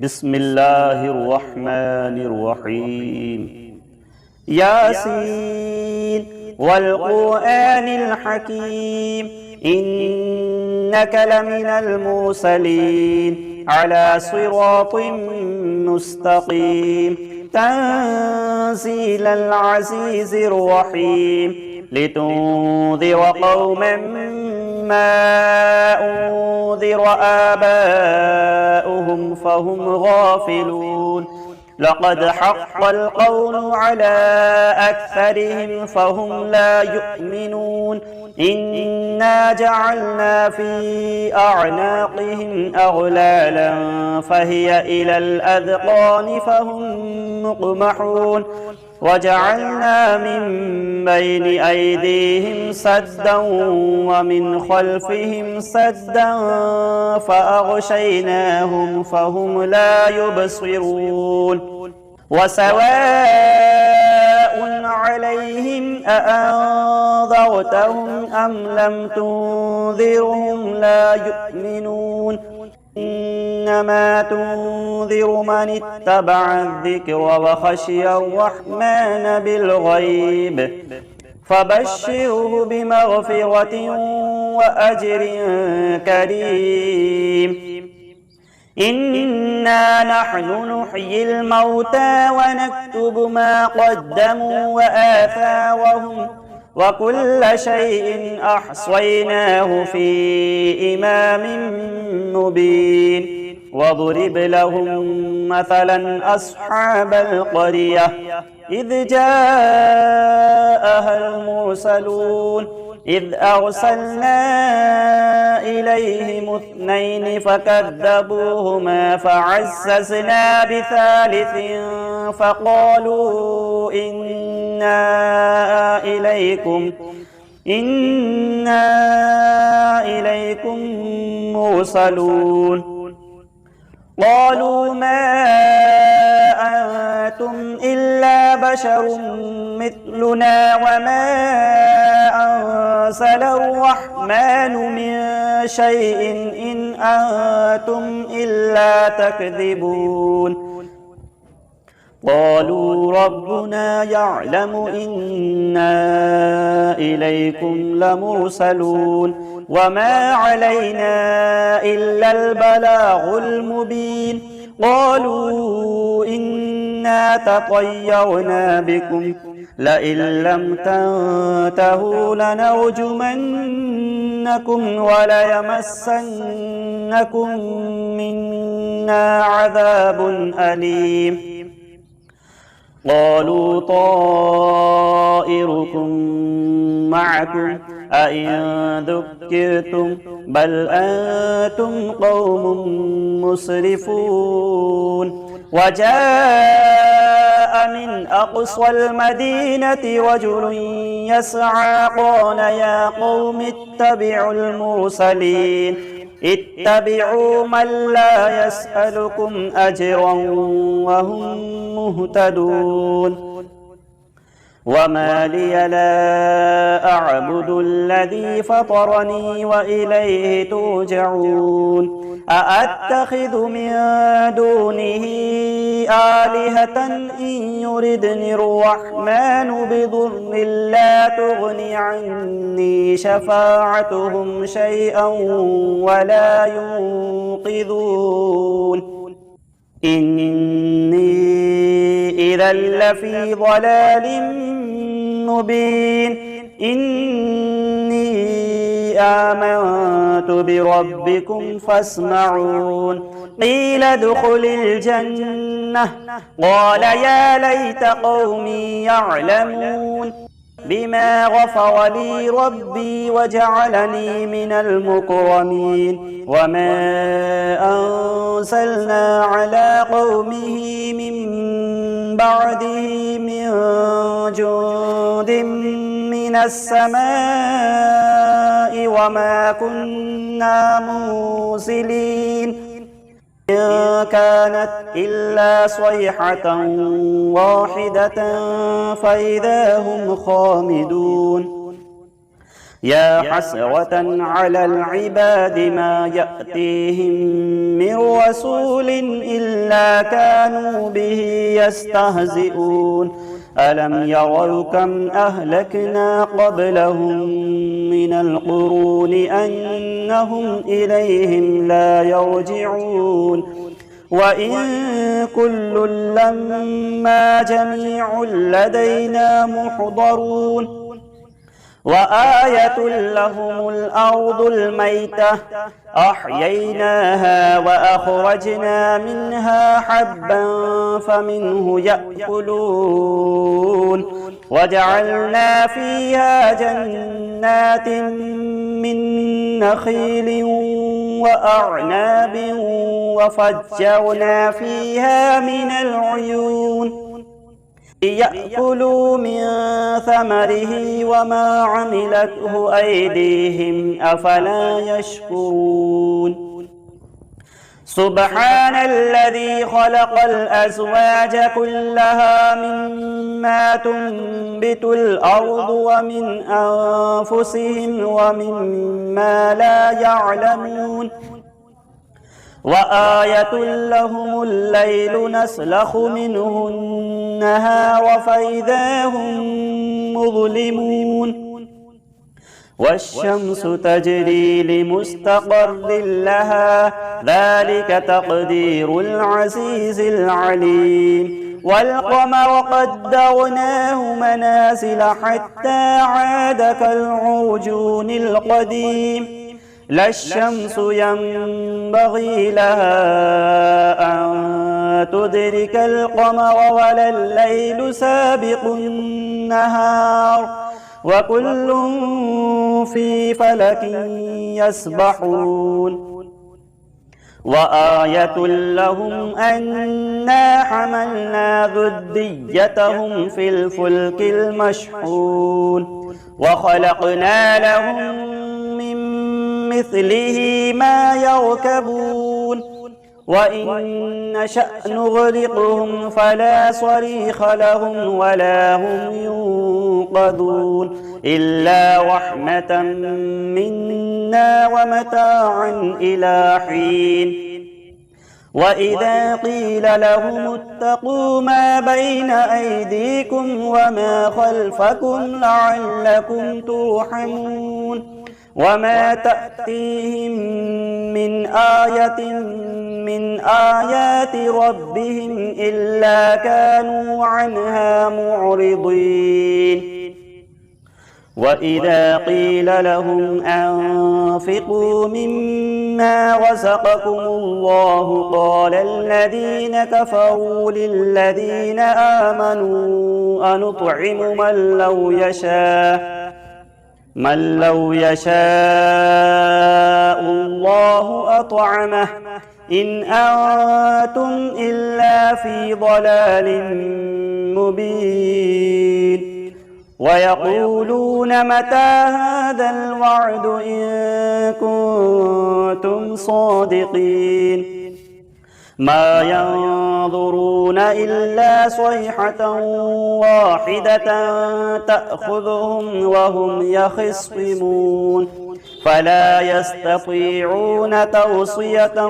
بسم الله الرحمن الرحيم ياسين والقرآن الحكيم إنك لمن المرسلين على صراط مستقيم تنزيل العزيز الرحيم لتنذر قوما ما أنذر آباؤهم فهم غافلون لقد حق القول على أكثرهم فهم لا يؤمنون إنا جعلنا في أعناقهم أغلالا فهي إلى الأذقان فهم مقمحون وجعلنا من بين أيديهم سدا ومن خلفهم سدا فأغشيناهم فهم لا يبصرون وسواء عليهم أأنذرتهم أم لم تنذرهم لا يؤمنون إنما تنذر من اتبع الذكر وخشي الرحمن بالغيب فبشره بمغفرة وأجر كريم إنا نحن نحيي الموتى ونكتب ما قدموا وآثارهم وكل شيء أحصيناه في إمام مبين واضرب لهم مثلا أصحاب القرية إذ جاءها المرسلون إذ أرسلنا إليهم اثنين فكذبوهما فعززنا بثالث فقالوا إنا إليكم مرسلون قالوا ما أنتم إلا بشر مثلنا وما أنزل الرحمن من شيء إن أنتم إلا تكذبون قالوا ربنا يعلم إنا إليكم لمرسلون وما علينا إلا البلاغ المبين قالوا إنا تطيرنا بكم لئن لم تنتهوا لنرجمنكم وليمسنكم منا عذاب أليم قالوا طائركم معكم أئن ذكرتم بل أنتم قوم مسرفون وجاء من أقصى المدينة رجل يسعى قال يا قوم اتبعوا المرسلين اتبعوا من لا يسألكم أجرا وهم مهتدون وما لي لا أعبد الذي فطرني وإليه ترجعون أأتخذ من دونه آلهة إن يردني الرحمن بضر لا تغني عني شفاعتهم شيئا ولا ينقذون إني إذا لفي ضلال مبين إني آمنت بربكم فاسمعون قيل ادخل الجنة قال يا ليت قومي يعلمون بما غفر لي ربي وجعلني من المكرمين وما أنزلنا على قومه من بعده من جند من السماء وما كنا منزلين إن كانت إلا صيحة واحدة فإذا هم خامدون يا حسرة على العباد ما يأتيهم من رسول إلا كانوا به يستهزئون ألم يروا كم أهلكنا قبلهم من القرون أنهم إليهم لا يرجعون وإن كل لما جميع لدينا محضرون وآية لهم الأرض الميتة أحييناها وأخرجنا منها حبا فمنه يأكلون وجعلنا فيها جنات من نخيل وأعناب وفجرنا فيها من العيون ليأكلوا من ثمره وما عملته أيديهم أفلا يشكرون سبحان الذي خلق الأزواج كلها مما تنبت الأرض ومن أنفسهم ومما لا يعلمون وآية لهم الليل نسلخ منه النهار فإذا هم مظلمون والشمس تجري لمستقر لها ذلك تقدير العزيز العليم والقمر قدرناه منازل حتى عاد كالعرجون القديم لا الشمس ينبغي لها أن تدرك القمر ولا الليل سابق النهار وكل في فلك يسبحون وآية لهم أنا حملنا ذريتهم في الفلك المشحون وخلقنا لهم من مثله ما يركبون وإن نشأ نغرقهم فلا صريخ لهم ولا هم ينقذون إلا رحمة منا ومتاعا إلى حين وإذا قيل لهم اتقوا ما بين أيديكم وما خلفكم لعلكم ترحمون وما تأتيهم من آية من آيات ربهم إلا كانوا عنها معرضين وإذا قيل لهم أنفقوا مما رزقكم الله قال الذين كفروا للذين آمنوا أنطعم من لو يشاء الله أطعمه إن أنتم إلا في ضلال مبين ويقولون متى هذا الوعد إن كنتم صادقين ما ينظرون إلا صيحة واحدة تأخذهم وهم يخصمون فلا يستطيعون توصية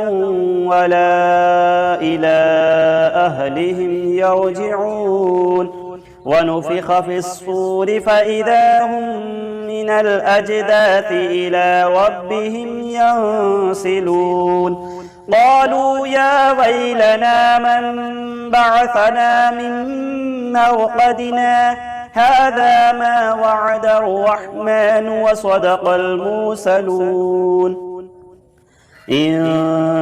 ولا إلى أهلهم يرجعون ونفخ في الصور فإذا هم من الأجداث إلى ربهم ينسلون قالوا يا ويلنا من بعثنا من مرقدنا هذا ما وعد الرحمن وصدق المرسلون إن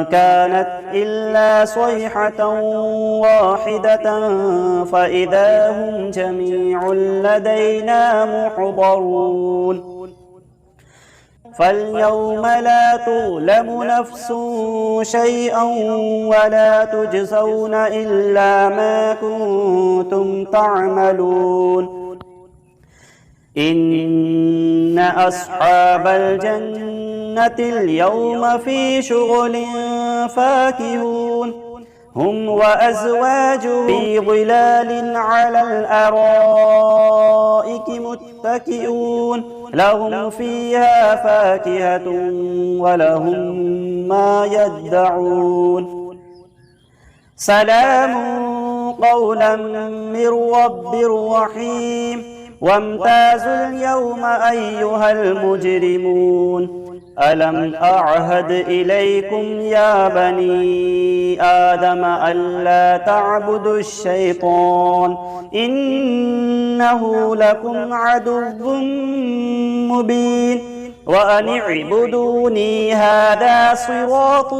كانت إلا صيحة واحدة فإذا هم جميع لدينا محضرون فاليوم لا تظلم نفس شيئا ولا تجزون إلا ما كنتم تعملون إن أصحاب الجنة اليوم في شغل فاكهون هم وأزواجهم في ظلال على الأرائك متكئون لهم فيها فاكهة ولهم ما يدعون سلام قولا من رب رحيم وامتازوا اليوم أيها المجرمون ألم أعهد إليكم يا بني آدم ألا تعبدوا الشيطان إنه لكم عدو مبين وأن اعبدوني هذا صراط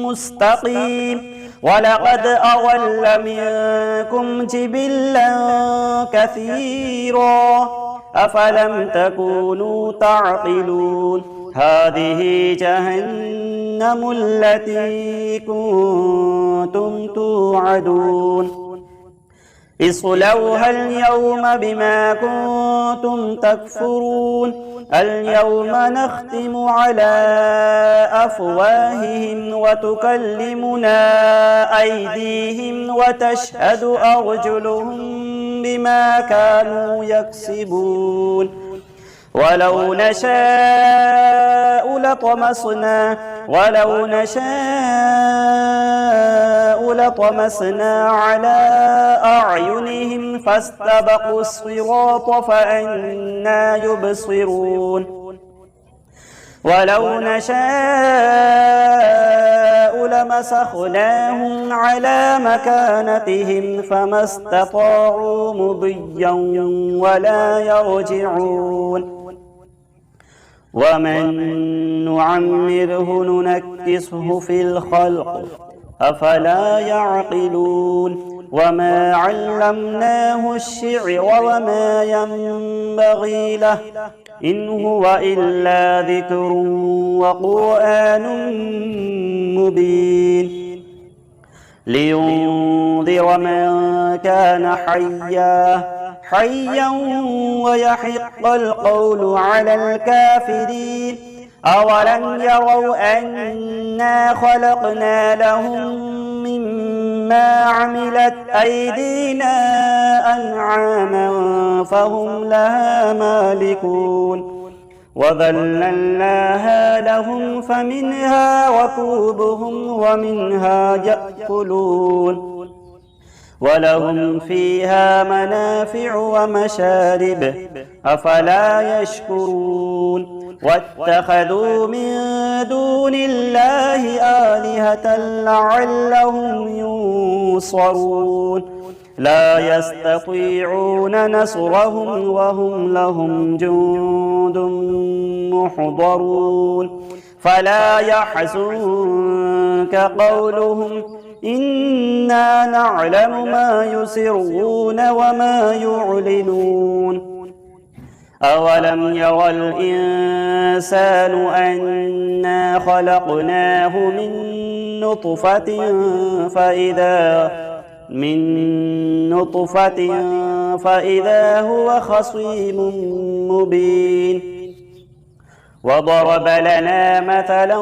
مستقيم ولقد أضل منكم جبلا كثيرا أفلم تكونوا تعقلون هذه جهنم التي كنتم توعدون اصلوها اليوم بما كنتم تكفرون اليوم نختم على أفواههم وتكلمنا أيديهم وتشهد أرجلهم بما كانوا يكسبون ولو نشاء لطمسنا على أعينهم فاستبقوا الصراط فأنى يبصرون ولو نشاء لمسخناهم على مكانتهم فما استطاعوا مضيا ولا يرجعون ومن نعمره ننكسه في الخلق أفلا يعقلون وما علمناه الشعر وما ينبغي له إن هو إلا ذكر وقرآن مبين لينذر من كان حيا ويحق القول على الكافرين أولم يروا أنا خلقنا لهم مما عملت أيدينا أنعاما فهم لها مالكون وذللناها لهم فمنها ركوبهم ومنها يأكلون ولهم فيها منافع ومشارب أفلا يشكرون واتخذوا من دون الله آلهة لعلهم ينصرون لا يستطيعون نصرهم وهم لهم جند محضرون فلا يحزنك قولهم إنا نعلم ما يسرون وما يعلنون أولم يرى الإنسان أنا خلقناه من نطفة فإذا هو خصيم مبين وضرب لنا مثلا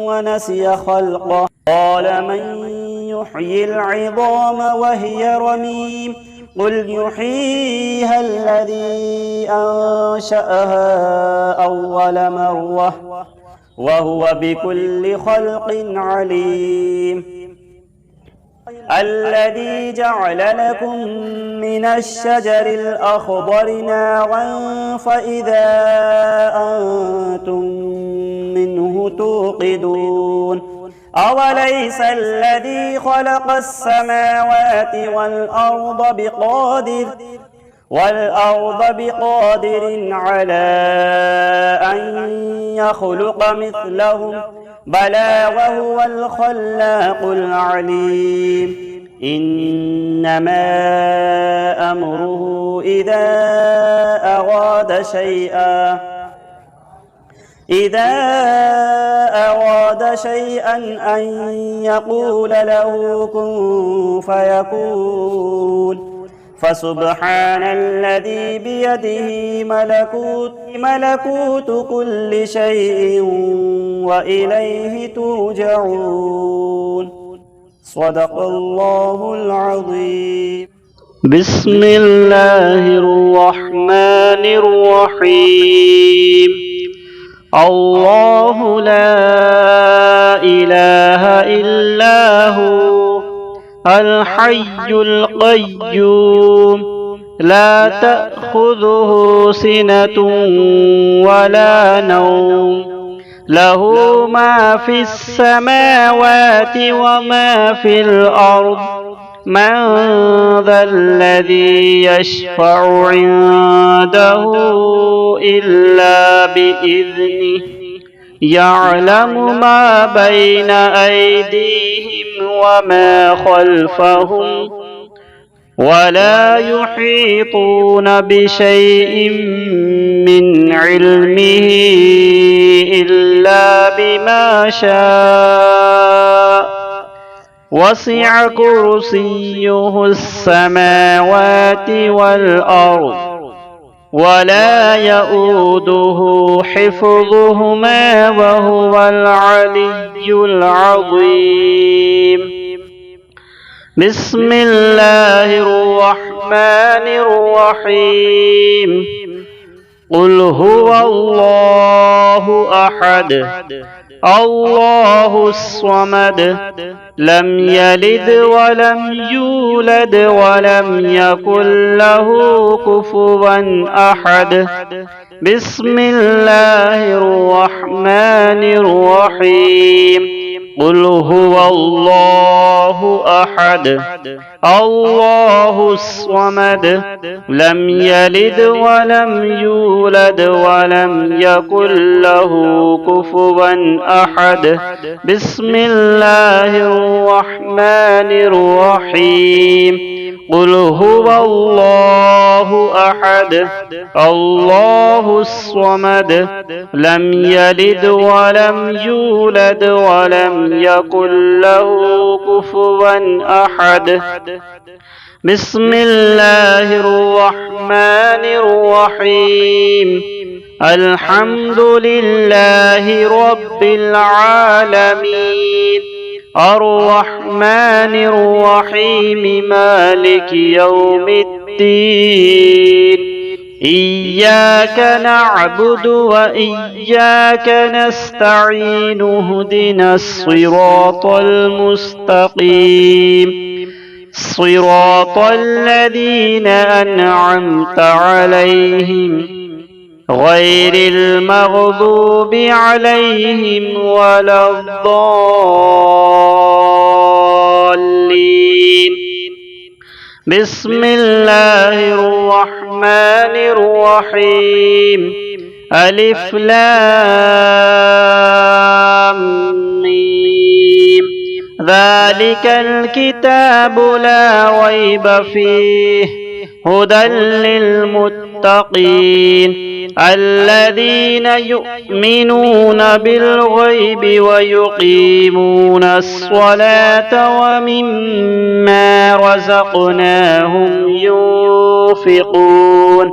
ونسي خلقه قال من يحيي العظام وهي رميم قل يحييها الذي أنشأها أول مرة وهو بكل خلق عليم الذي جعل لكم من الشجر الأخضر نارا فإذا أنتم منه توقدون أوليس الذي خلق السماوات والأرض بقادر على أن يخلق مثلهم بلى وهو الخلاق العليم إنما أمره إذا أراد شيئا أن يقول له كن فيكون فسبحان الذي بيده ملكوت كل شيء وإليه ترجعون صدق الله العظيم. بسم الله الرحمن الرحيم. الله لا إله إلا هو الحي القيوم لا تأخذه سنة ولا نوم له ما في السماوات وما في الأرض من ذا الذي يشفع عنده إلا بإذنه يعلم ما بين أيديهم وما خلفهم ولا يحيطون بشيء من علمه إلا بما شاء وسع كرسيه السماوات والأرض ولا يؤوده حفظهما وهو العلي العظيم. بسم الله الرحمن الرحيم. قل هو الله أحد الله الصمد لم يلد ولم يولد ولم يكن له كفوا أحد. بسم الله الرحمن الرحيم. قل هو الله أحد الله الصمد لم يلد ولم يولد ولم يكن له كفوا أحد. بسم الله الرحمن الرحيم. قل هو الله أحد الله الصمد لم يلد ولم يولد ولم يكن له كفوا أحد. بسم الله الرحمن الرحيم. الحمد لله رب العالمين الرحمن الرحيم مالك يوم الدين إياك نعبد وإياك نستعين اهدنا الصراط المستقيم صراط الذين أنعمت عليهم غير المغضوب عليهم ولا الضالين. بسم الله الرحمن الرحيم. ألف لام ميم ذلك الكتاب لا ريب فيه هدى للمتقين الذين يؤمنون بالغيب ويقيمون الصلاة ومما رزقناهم ينفقون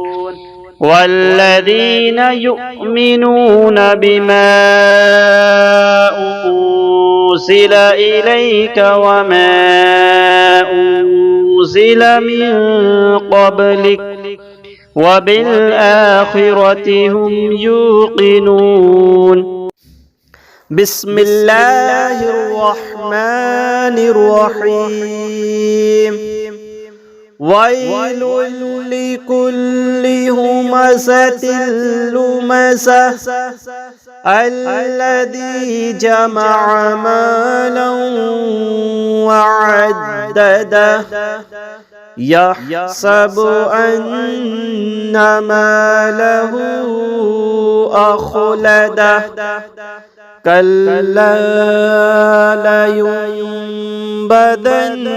والذين يؤمنون بما أنزل إليك وما أنزل من قبلك وبالآخرة هم يوقنون. بسم الله الرحمن الرحيم. ويل لكل همزة لمزة الذي جمع مالا وعدده يحسب أن ماله أخلده كلا لينبذن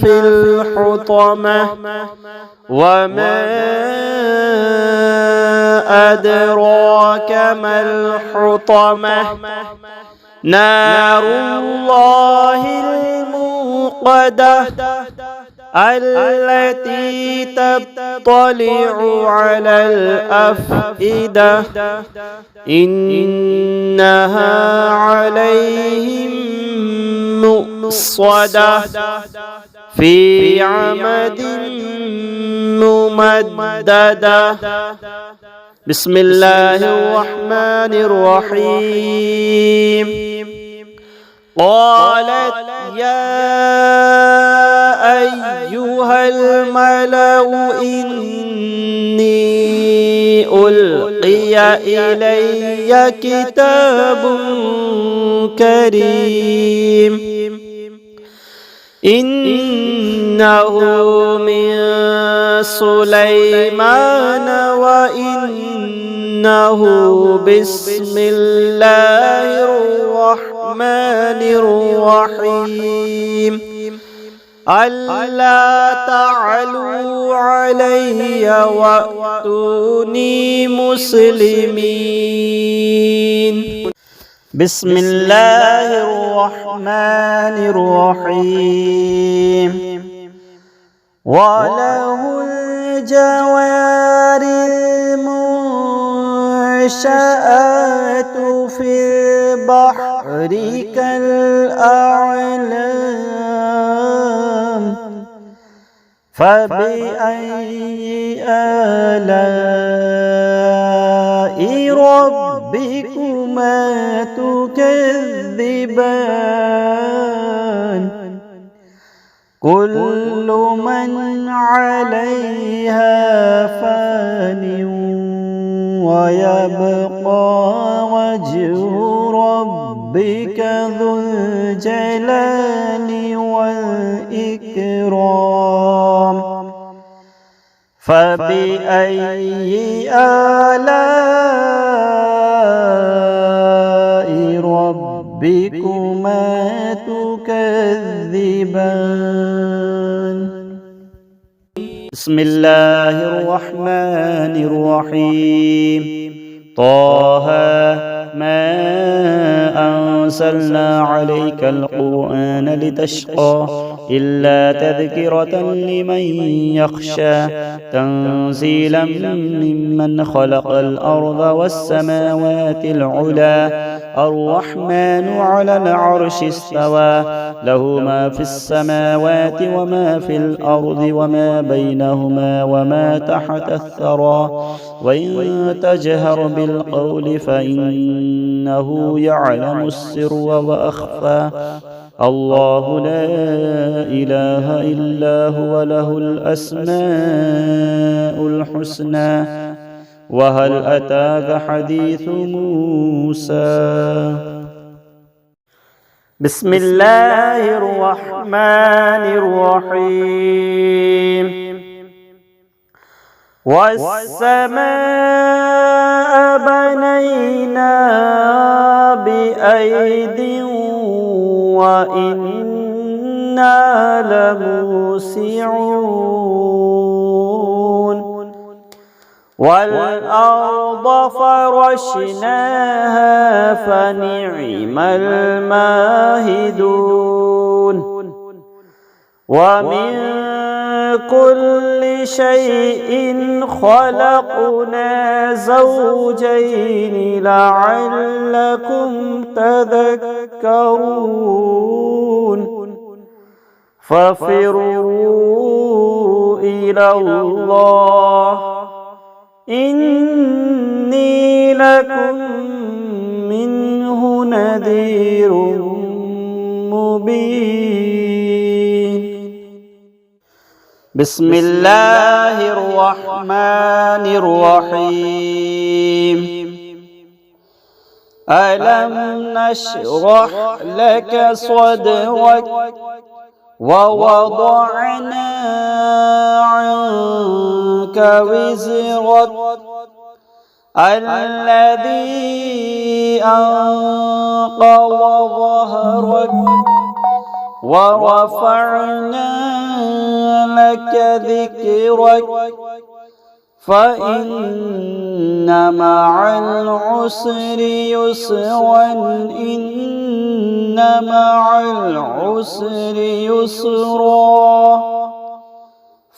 في الحطمة وما أدراك ما الحطمة نار الله الموقدة التي تطلع على الأفئدة إنها عليهم مؤصدة في عمد ممددة. بسم الله الرحمن الرحيم. قالت يا أيها الملأ إني ألقي إلي كتاب كريم إنه من سليمان وإنه بسم الله الرحمن الرحيم ألا تعلوا علي وأتوني مسلمين. بسم الله الرحمن الرحيم. وله الجوار المنشآت في البحر كالأعلام فبأي آلاء ربكما تكذبان كل من عليها فان ويبقى وجه ربك ذو الجلال والإكرام فبأي آلاء ربكما تكذبان. بسم الله الرحمن الرحيم. طه ما أنزلنا عليك القرآن لتشقى إلا تذكرة لمن يخشى تنزيلا ممن خلق الأرض والسماوات العلى الرحمن على العرش استوى له ما في السماوات وما في الأرض وما بينهما وما تحت الثرى وإن تجهر بالقول فإنه يعلم السر وأخفى الله لا إله إلا هو له الأسماء الحسنى. وهل أتاك حديث موسى؟ بسم الله الرحمن الرحيم. والسماء بنيناها بأيد وإنا لموسعون والأرض فرشناها فنعم الماهدون ومن كل شيء خلقنا زوجين لعلكم تذكرون ففروا إلى الله إني لكم منه نذير مبين. بسم الله الرحمن الرحيم. ألم نشرح لك صدرك ووضعنا عنك وزرك الذي أنقض ظهرك ورفعنا لك ذكرك فإن مع العسر يسرا إن مع العسر يسرا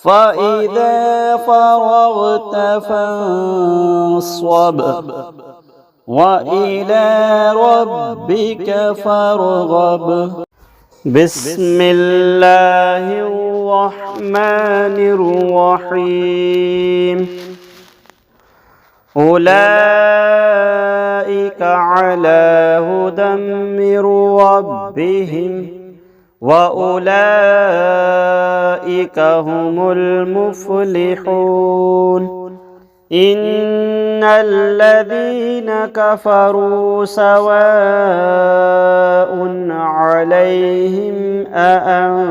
فإذا فرغت فانصب وإلى ربك فارغب. بسم الله الرحمن الرحيم أولئك على هدى من ربهم وأولئك هم المفلحون إن الذين كفروا سواء عليهم أأنذرتهم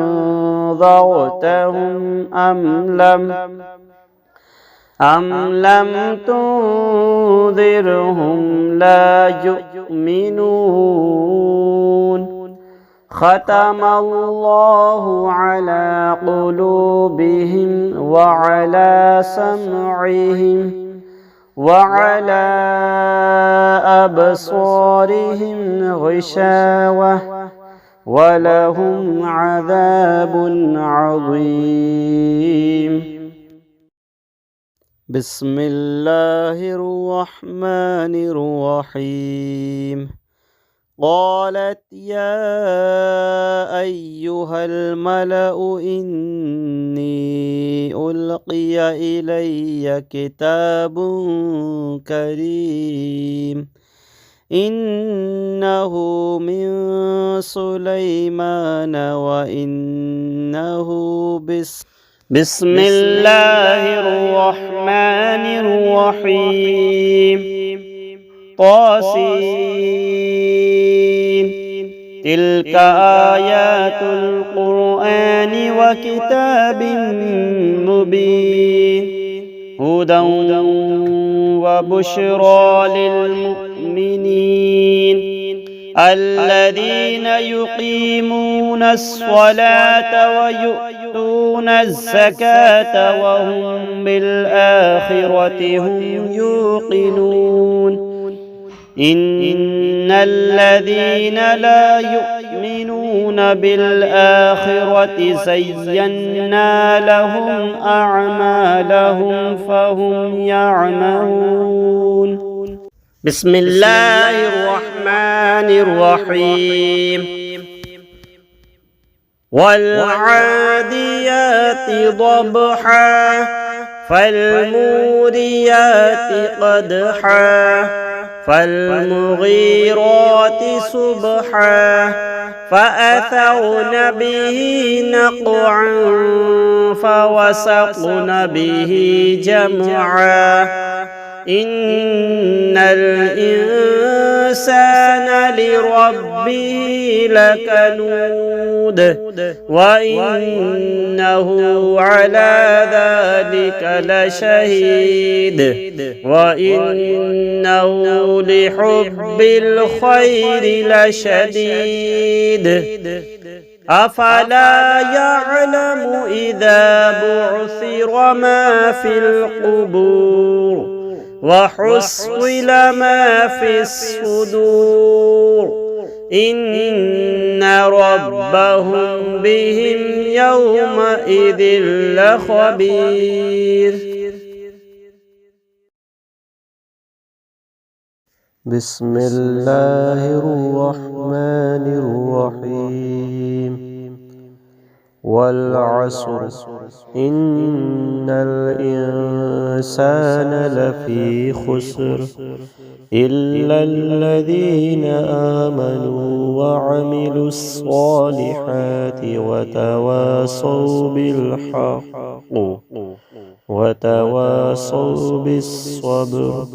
أم لم تنذرهم لا يؤمنون ختم الله على قلوبهم وعلى سمعهم وعلى أبصارهم غشاوة ولهم عذاب عظيم. بسم الله الرحمن الرحيم قالت يا أيها الملأ إني ألقي إلي كتاب كريم إنه من سليمان وإنه بسم الله الرحمن الرحيم طاسين تلك آيات القرآن وكتاب مبين هدى وبشرى للمؤمنين الذين يقيمون الصلاة ويؤتون الزكاة وهم بالآخرة هم يوقنون إن الذين لا يؤمنون بالآخرة زينا لهم أعمالهم فهم يعمهون. بسم الله الرحمن الرحيم والعاديات ضبحا فالموريات قدحا فالمغيرات صبحا فأثرن به نقعا فوسطن به جمعا إن الإنسان لربه لكنود وإنه على ذلك لشهيد وإنه لحب الخير لشديد أفلا يعلم إذا بعثر ما في القبور وحصل ما في الصدور إن ربهم بهم يومئذ لخبير. بسم الله الرحمن الرحيم والعصر إن الإنسان لفي خسر إلا الذين آمنوا وعملوا الصالحات وتواصوا بالحق وتواصوا بالصبر